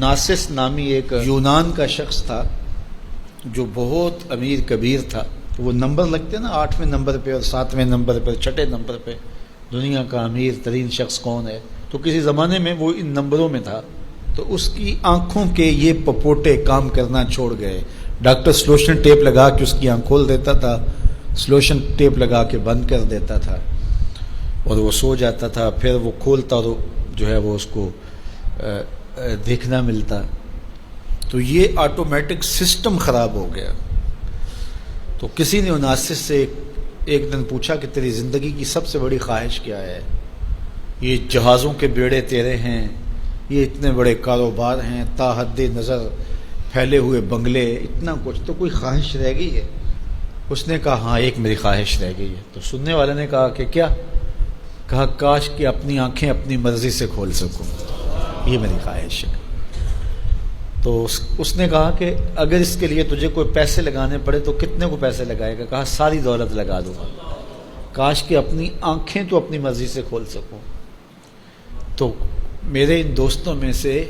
ناسس نامی ایک یونان کا شخص تھا جو بہت امیر کبیر تھا. وہ نمبر لگتے ہیں نا 8ویں نمبر پہ اور 7ویں نمبر پہ 6 نمبر پہ دنیا کا امیر ترین شخص کون ہے. تو کسی زمانے میں وہ ان نمبروں میں تھا. تو اس کی آنکھوں کے یہ پپوٹے کام کرنا چھوڑ گئے. ڈاکٹر سلوشن ٹیپ لگا کے اس کی آنکھ کھول دیتا تھا, سلوشن ٹیپ لگا کے بند کر دیتا تھا اور وہ سو جاتا تھا. پھر وہ کھولتا اور جو ہے وہ اس کو دیکھنا ملتا. تو یہ آٹومیٹک سسٹم خراب ہو گیا. تو کسی نے ناسس سے ایک دن پوچھا کہ تیری زندگی کی سب سے بڑی خواہش کیا ہے؟ یہ جہازوں کے بیڑے تیرے ہیں, یہ اتنے بڑے کاروبار ہیں, تا حد نظر پھیلے ہوئے بنگلے, اتنا کچھ, تو کوئی خواہش رہ گئی ہے؟ اس نے کہا ہاں ایک میری خواہش رہ گئی ہے. تو سننے والے نے کہا کہ کیا؟ کہا کاش کہ اپنی آنکھیں اپنی مرضی سے کھول سکوں, یہ میری خواہش ہے. تو اس نے کہا کہ اگر اس کے لیے تجھے کوئی پیسے لگانے پڑے تو کتنے کو پیسے لگائے گا؟ کہا ساری دولت لگا دوں گا. کاش کہ اپنی آنکھیں تو اپنی مرضی سے کھول سکوں. تو میرے ان دوستوں میں سے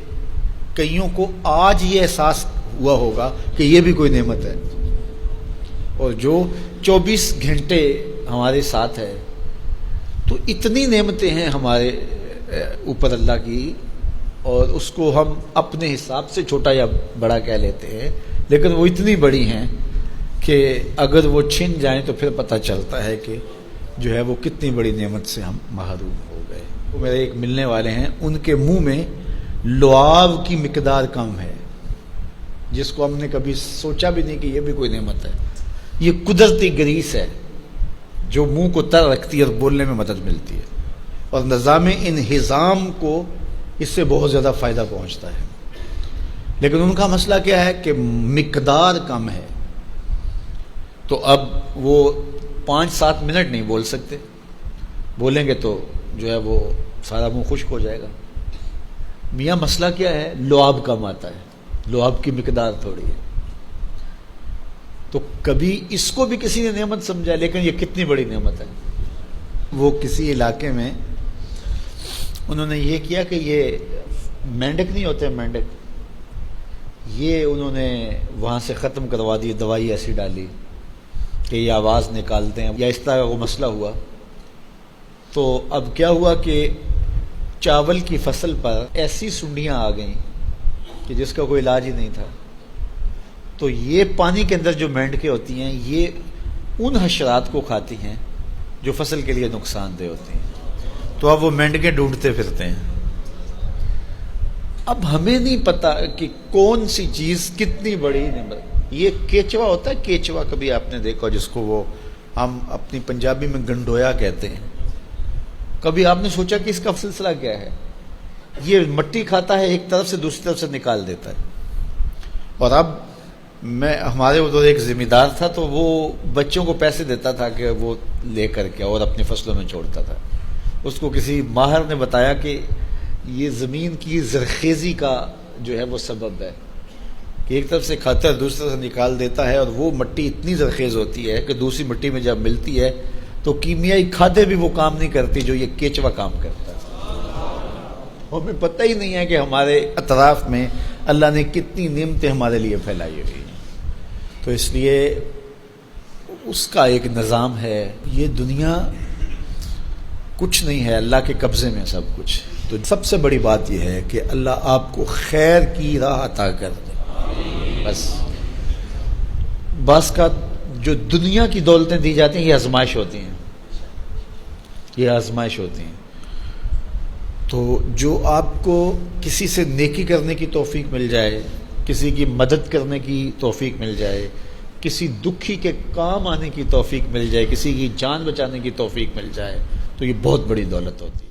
کئیوں کو آج یہ احساس ہوا ہوگا کہ یہ بھی کوئی نعمت ہے, اور جو 24 گھنٹے ہمارے ساتھ ہے. تو اتنی نعمتیں ہیں ہمارے اوپر اللہ کی, اور اس کو ہم اپنے حساب سے چھوٹا یا بڑا کہہ لیتے ہیں, لیکن وہ اتنی بڑی ہیں کہ اگر وہ چھن جائیں تو پھر پتہ چلتا ہے کہ جو ہے وہ کتنی بڑی نعمت سے ہم محروم ہو گئے. وہ میرے ایک ملنے والے ہیں, ان کے منہ میں لعاب کی مقدار کم ہے, جس کو ہم نے کبھی سوچا بھی نہیں کہ یہ بھی کوئی نعمت ہے. یہ قدرتی گریس ہے جو منہ کو تر رکھتی ہے اور بولنے میں مدد ملتی ہے, اور نظام انہضام کو اس سے بہت زیادہ فائدہ پہنچتا ہے. لیکن ان کا مسئلہ کیا ہے کہ مقدار کم ہے. تو اب وہ 5-7 منٹ نہیں بول سکتے, بولیں گے تو جو ہے وہ سارا منہ خشک ہو جائے گا. میاں مسئلہ کیا ہے؟ لعاب کم آتا ہے, لعاب کی مقدار تھوڑی ہے. تو کبھی اس کو بھی کسی نے نعمت سمجھا, لیکن یہ کتنی بڑی نعمت ہے. وہ کسی علاقے میں انہوں نے یہ کیا کہ یہ مینڈک نہیں ہوتے, مینڈک, یہ انہوں نے وہاں سے ختم کروا دی, دوائی ایسی ڈالی کہ یہ آواز نکالتے ہیں, یا اس طرح وہ مسئلہ ہوا. تو اب کیا ہوا کہ چاول کی فصل پر ایسی سنڈیاں آ گئیں کہ جس کا کوئی علاج ہی نہیں تھا. تو یہ پانی کے اندر جو مینڈکیں ہوتی ہیں یہ ان حشرات کو کھاتی ہیں جو فصل کے لیے نقصان دہ ہوتی ہیں. تو اب وہ مینڈکیں ڈھونڈتے پھرتے ہیں. اب ہمیں نہیں پتا کہ کون سی چیز کتنی بڑی نعمت. یہ کیچوا ہوتا ہے, کیچوا کبھی آپ نے دیکھا جس کو وہ ہم اپنی پنجابی میں گنڈویا کہتے ہیں. کبھی آپ نے سوچا کہ اس کا سلسلہ کیا ہے؟ یہ مٹی کھاتا ہے, ایک طرف سے دوسری طرف سے نکال دیتا ہے. اور اب ہمارے ادھر ایک ذمہ دار تھا, تو وہ بچوں کو پیسے دیتا تھا کہ وہ لے کر کے اور اپنی فصلوں میں چھوڑتا تھا. اس کو کسی ماہر نے بتایا کہ یہ زمین کی زرخیزی کا جو ہے وہ سبب ہے, کہ ایک طرف سے کھاتا ہے دوسری طرف سے نکال دیتا ہے, اور وہ مٹی اتنی زرخیز ہوتی ہے کہ دوسری مٹی میں جب ملتی ہے تو کیمیائی کھادیں بھی وہ کام نہیں کرتی جو یہ کیچوا کام کرتا ہے. ہمیں پتہ ہی نہیں ہے کہ ہمارے اطراف میں اللہ نے کتنی نعمتیں ہمارے لیے پھیلائی ہوئی ہیں. تو اس لیے اس کا ایک نظام ہے. یہ دنیا کچھ نہیں ہے, اللہ کے قبضے میں سب کچھ. تو سب سے بڑی بات یہ ہے کہ اللہ آپ کو خیر کی راہ عطا کر دے. بس بعض کا جو دنیا کی دولتیں دی جاتی ہیں یہ آزمائش ہوتی ہیں, یہ آزمائش ہوتی ہیں. تو جو آپ کو کسی سے نیکی کرنے کی توفیق مل جائے, کسی کی مدد کرنے کی توفیق مل جائے, کسی دکھی کے کام آنے کی توفیق مل جائے, کسی کی جان بچانے کی توفیق مل جائے, تو یہ بہت بڑی دولت ہوتی ہے.